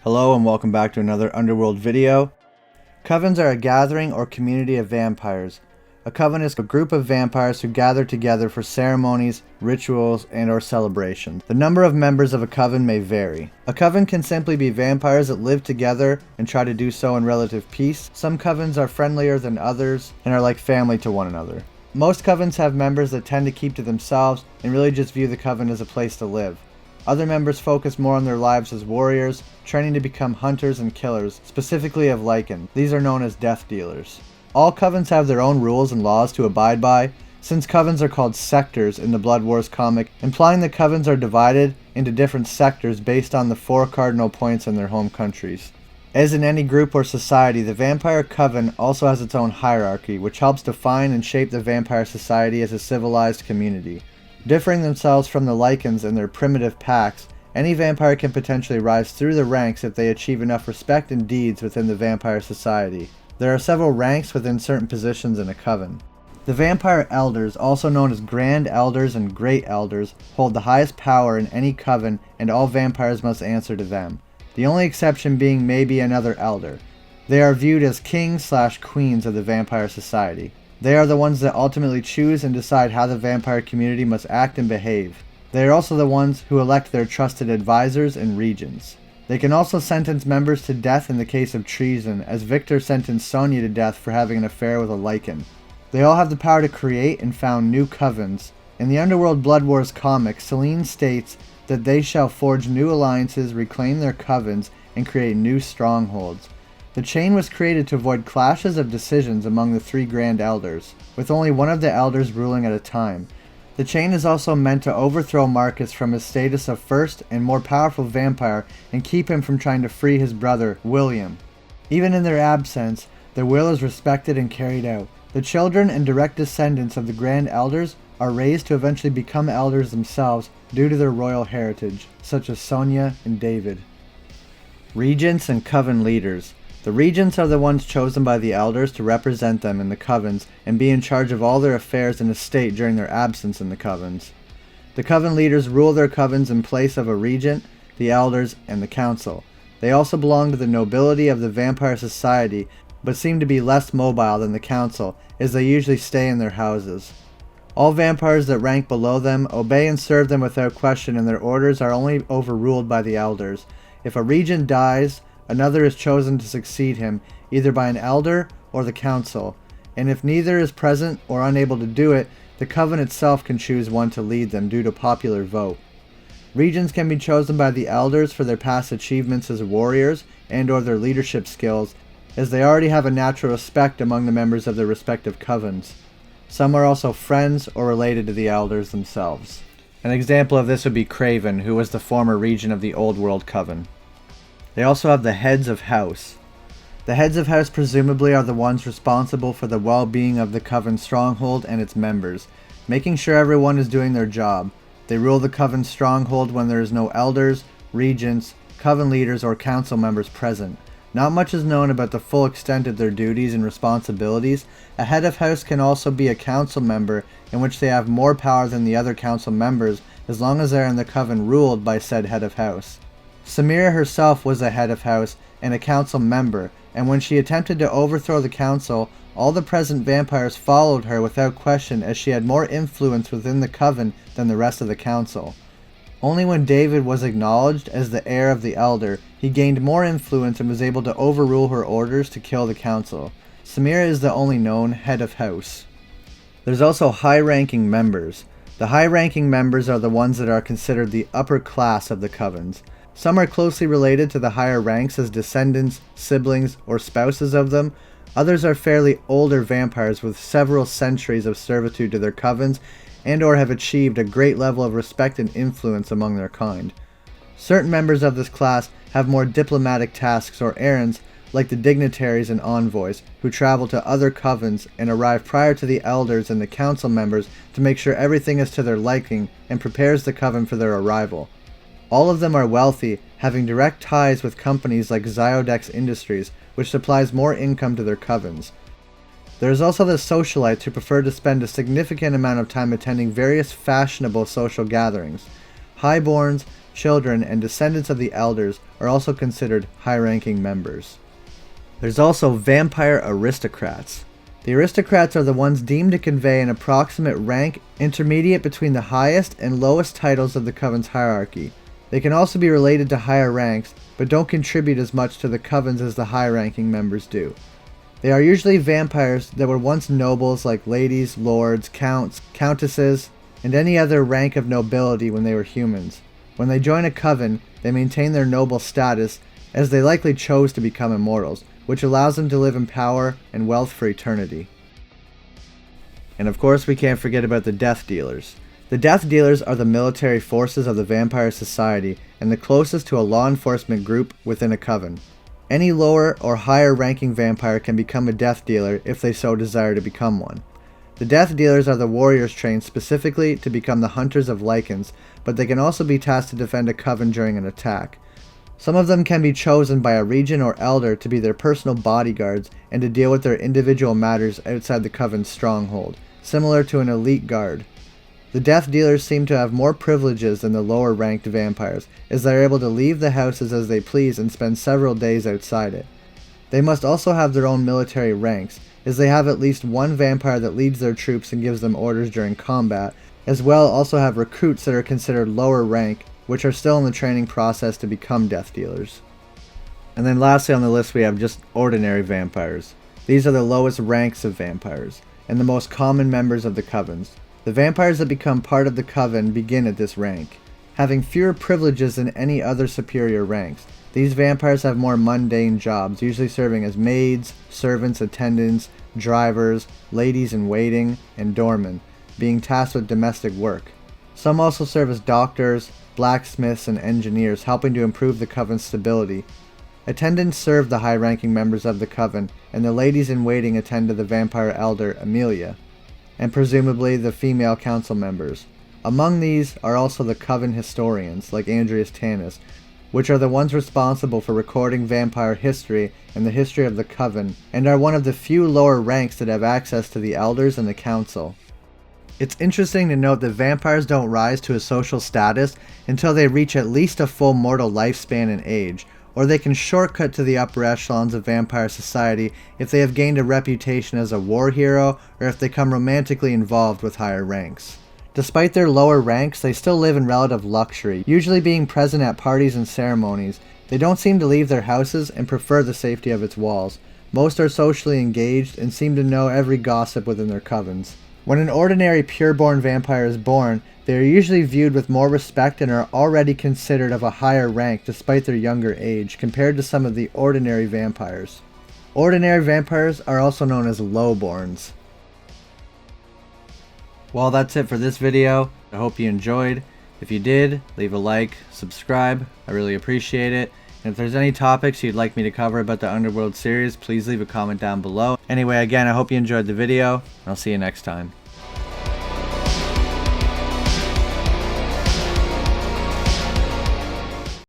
Hello and welcome back to another Underworld video. Covens are a gathering or community of vampires. A coven is a group of vampires who gather together for ceremonies, rituals, and/or celebrations. The number of members of a coven may vary. A coven can simply be vampires that live together and try to do so in relative peace. Some covens are friendlier than others and are like family to one another. Most covens have members that tend to keep to themselves and really just view the coven as a place to live. Other members focus more on their lives as warriors, training to become hunters and killers, specifically of Lycan. These are known as death dealers. All covens have their own rules and laws to abide by, since covens are called sectors in the Blood Wars comic, implying that covens are divided into different sectors based on the 4 cardinal points in their home countries. As in any group or society, the vampire coven also has its own hierarchy, which helps define and shape the vampire society as a civilized community. Differing themselves from the Lycans and their primitive packs, any vampire can potentially rise through the ranks if they achieve enough respect and deeds within the vampire society. There are several ranks within certain positions in a coven. The vampire elders, also known as grand elders and great elders, hold the highest power in any coven, and all vampires must answer to them. The only exception being maybe another elder. They are viewed as kings/queens of the vampire society. They are the ones that ultimately choose and decide how the vampire community must act and behave. They are also the ones who elect their trusted advisors and regents. They can also sentence members to death in the case of treason, as Victor sentenced Sonya to death for having an affair with a Lycan. They all have the power to create and found new covens. In the Underworld Blood Wars comic, Selene states that they shall forge new alliances, reclaim their covens, and create new strongholds. The chain was created to avoid clashes of decisions among the 3 Grand Elders, with only one of the elders ruling at a time. The chain is also meant to overthrow Marcus from his status of first and more powerful vampire and keep him from trying to free his brother, William. Even in their absence, their will is respected and carried out. The children and direct descendants of the Grand Elders are raised to eventually become elders themselves due to their royal heritage, such as Sonya and David. Regents and coven leaders. The regents are the ones chosen by the elders to represent them in the covens and be in charge of all their affairs in the state during their absence in the covens. The coven leaders rule their covens in place of a regent, the elders, and the council. They also belong to the nobility of the vampire society, but seem to be less mobile than the council, as they usually stay in their houses. All vampires that rank below them obey and serve them without question, and their orders are only overruled by the elders. If a regent dies, another is chosen to succeed him, either by an elder or the council, and if neither is present or unable to do it, the coven itself can choose one to lead them due to popular vote. Regents can be chosen by the elders for their past achievements as warriors and/or their leadership skills, as they already have a natural respect among the members of their respective covens. Some are also friends or related to the elders themselves. An example of this would be Coven, who was the former regent of the Old World Coven. They also have the heads of house. The heads of house presumably are the ones responsible for the well-being of the coven stronghold and its members, making sure everyone is doing their job. They rule the coven stronghold when there is no elders, regents, coven leaders, or council members present. Not much is known about the full extent of their duties and responsibilities. A head of house can also be a council member, in which they have more power than the other council members as long as they are in the coven ruled by said head of house. Samira herself was a head of house and a council member, and when she attempted to overthrow the council, all the present vampires followed her without question, as she had more influence within the coven than the rest of the council. Only when David was acknowledged as the heir of the elder, he gained more influence and was able to overrule her orders to kill the council. Samira is the only known head of house. There's also high-ranking members. The high-ranking members are the ones that are considered the upper class of the covens. Some are closely related to the higher ranks as descendants, siblings, or spouses of them. Others are fairly older vampires with several centuries of servitude to their covens and/or have achieved a great level of respect and influence among their kind. Certain members of this class have more diplomatic tasks or errands, like the dignitaries and envoys, who travel to other covens and arrive prior to the elders and the council members to make sure everything is to their liking and prepares the coven for their arrival. All of them are wealthy, having direct ties with companies like Ziodex Industries, which supplies more income to their covens. There is also the socialites who prefer to spend a significant amount of time attending various fashionable social gatherings. Highborns, children, and descendants of the elders are also considered high-ranking members. There's also vampire aristocrats. The aristocrats are the ones deemed to convey an approximate rank intermediate between the highest and lowest titles of the Coven's hierarchy. They can also be related to higher ranks, but don't contribute as much to the Covens as the high-ranking members do. They are usually vampires that were once nobles like ladies, lords, counts, countesses, and any other rank of nobility when they were humans. When they join a coven, they maintain their noble status as they likely chose to become immortals, which allows them to live in power and wealth for eternity. And of course we can't forget about the Death Dealers. The Death Dealers are the military forces of the Vampire Society and the closest to a law enforcement group within a coven. Any lower or higher ranking vampire can become a Death Dealer if they so desire to become one. The Death Dealers are the warriors trained specifically to become the hunters of lycans, but they can also be tasked to defend a coven during an attack. Some of them can be chosen by a regent or elder to be their personal bodyguards and to deal with their individual matters outside the coven's stronghold, similar to an elite guard. The Death Dealers seem to have more privileges than the lower ranked vampires, as they are able to leave the houses as they please and spend several days outside it. They must also have their own military ranks, as they have at least one vampire that leads their troops and gives them orders during combat, as well also have recruits that are considered lower rank, which are still in the training process to become Death Dealers. And then lastly on the list we have just ordinary vampires. These are the lowest ranks of vampires, and the most common members of the covens. The vampires that become part of the coven begin at this rank. Having fewer privileges than any other superior ranks, these vampires have more mundane jobs, usually serving as maids, servants, attendants, drivers, ladies-in-waiting, and doormen, being tasked with domestic work. Some also serve as doctors, blacksmiths, and engineers, helping to improve the coven's stability. Attendants serve the high-ranking members of the coven, and the ladies-in-waiting attend to the vampire elder, Amelia, and presumably the female council members. Among these are also the coven historians, like Andreas Tanis, which are the ones responsible for recording vampire history and the history of the coven, and are one of the few lower ranks that have access to the elders and the council. It's interesting to note that vampires don't rise to a social status until they reach at least a full mortal lifespan and age, or they can shortcut to the upper echelons of vampire society if they have gained a reputation as a war hero or if they become romantically involved with higher ranks. Despite their lower ranks, they still live in relative luxury, usually being present at parties and ceremonies. They don't seem to leave their houses and prefer the safety of its walls. Most are socially engaged and seem to know every gossip within their covens. When an ordinary pure-born vampire is born, they are usually viewed with more respect and are already considered of a higher rank despite their younger age compared to some of the ordinary vampires. Ordinary vampires are also known as lowborns. Well, that's it for this video. I hope you enjoyed. If you did, leave a like, subscribe. I really appreciate it. And if there's any topics you'd like me to cover about the Underworld series, please leave a comment down below. Anyway, again, I hope you enjoyed the video, and I'll see you next time.